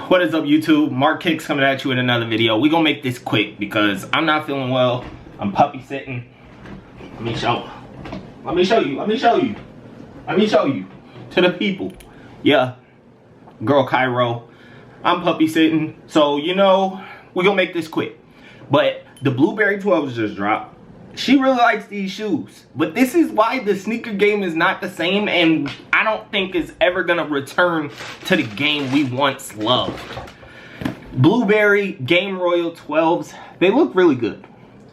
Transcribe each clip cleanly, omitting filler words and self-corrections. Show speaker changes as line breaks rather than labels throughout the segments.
What is up, YouTube? Mark Kicks coming at you with another video. We're gonna make this quick because I'm not feeling well. I'm puppy sitting. Let me show you to the people. Yeah, girl Cairo, I'm puppy sitting. So, you know, we're gonna make this quick. But the Blueberry 12s just dropped. She really likes these shoes. But this is why the sneaker game is not the same, and I don't think it's ever gonna return to the game we once loved. Blueberry Game Royal 12s, they look really good.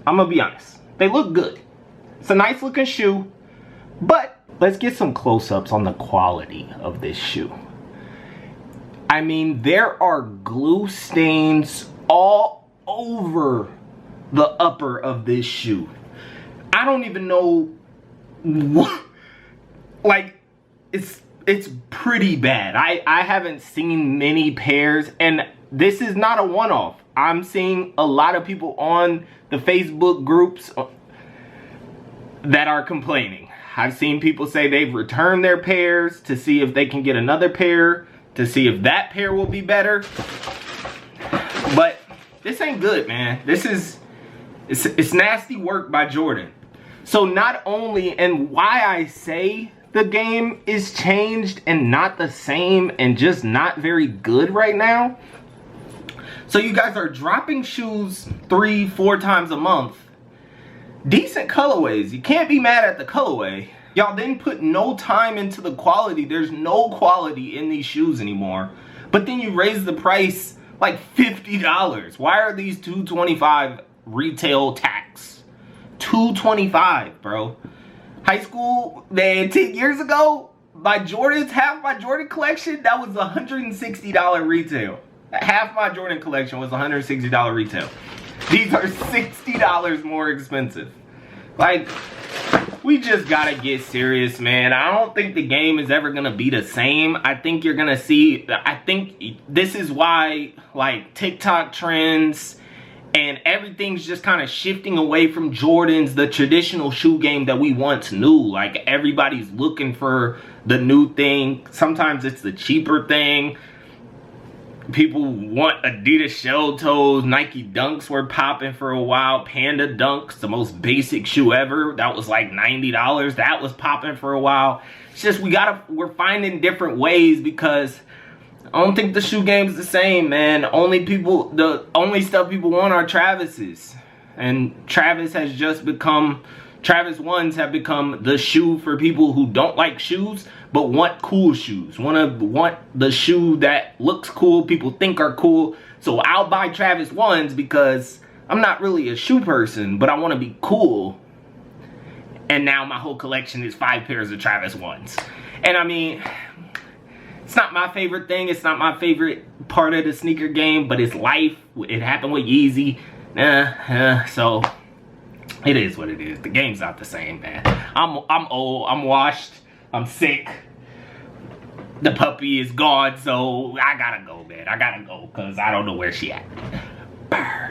I'm gonna be honest. They look good. It's a nice looking shoe, but let's get some close-ups on the quality of this shoe. I mean, there are glue stains all over the upper of this shoe. I don't even know what, like, it's pretty bad. I haven't seen many pairs, and this is not a one-off. I'm seeing a lot of people on the Facebook groups that are complaining. I've seen people say they've returned their pairs to see if they can get another pair, to see if that pair will be better. But this ain't good, man. This is, it's nasty work by Jordan. So not only, and why I say the game is changed and not the same and just not very good right now. So you guys are dropping shoes 3-4 times a month. Decent colorways. You can't be mad at the colorway. Y'all didn't put no time into the quality. There's no quality in these shoes anymore. But then you raise the price like $50. Why are these $225 retail tax? $225, bro. High school, man, 10 years ago, half my Jordan collection, that was $160 retail. Half my Jordan collection was $160 retail. These are $60 more expensive. Like, we just gotta get serious, man. I don't think the game is ever gonna be the same. I think you're gonna see, I think this is why, like, TikTok trends and everything's just kind of shifting away from Jordans, the traditional shoe game that we once knew. Like, everybody's looking for the new thing. Sometimes it's the cheaper thing. People want Adidas shell toes. Nike Dunks were popping for a while. Panda Dunks, the most basic shoe ever, that was like $90. That was popping for a while. It's just we're finding different ways because I don't think the shoe game's the same, man. The only stuff people want are Travis's. And Travis has just become, Travis ones have become the shoe for people who don't like shoes, but want cool shoes. Want the shoe that looks cool, people think are cool. So I'll buy Travis ones because I'm not really a shoe person, but I want to be cool. And now my whole collection is 5 pairs of Travis ones. And I mean, it's not my favorite thing. It's not my favorite part of the sneaker game, but it's life. It happened with Yeezy. So it is what it is. The game's not the same, man. I'm old. I'm washed. I'm sick. The puppy is gone, so I gotta go, man. I gotta go because I don't know where she at. Bird.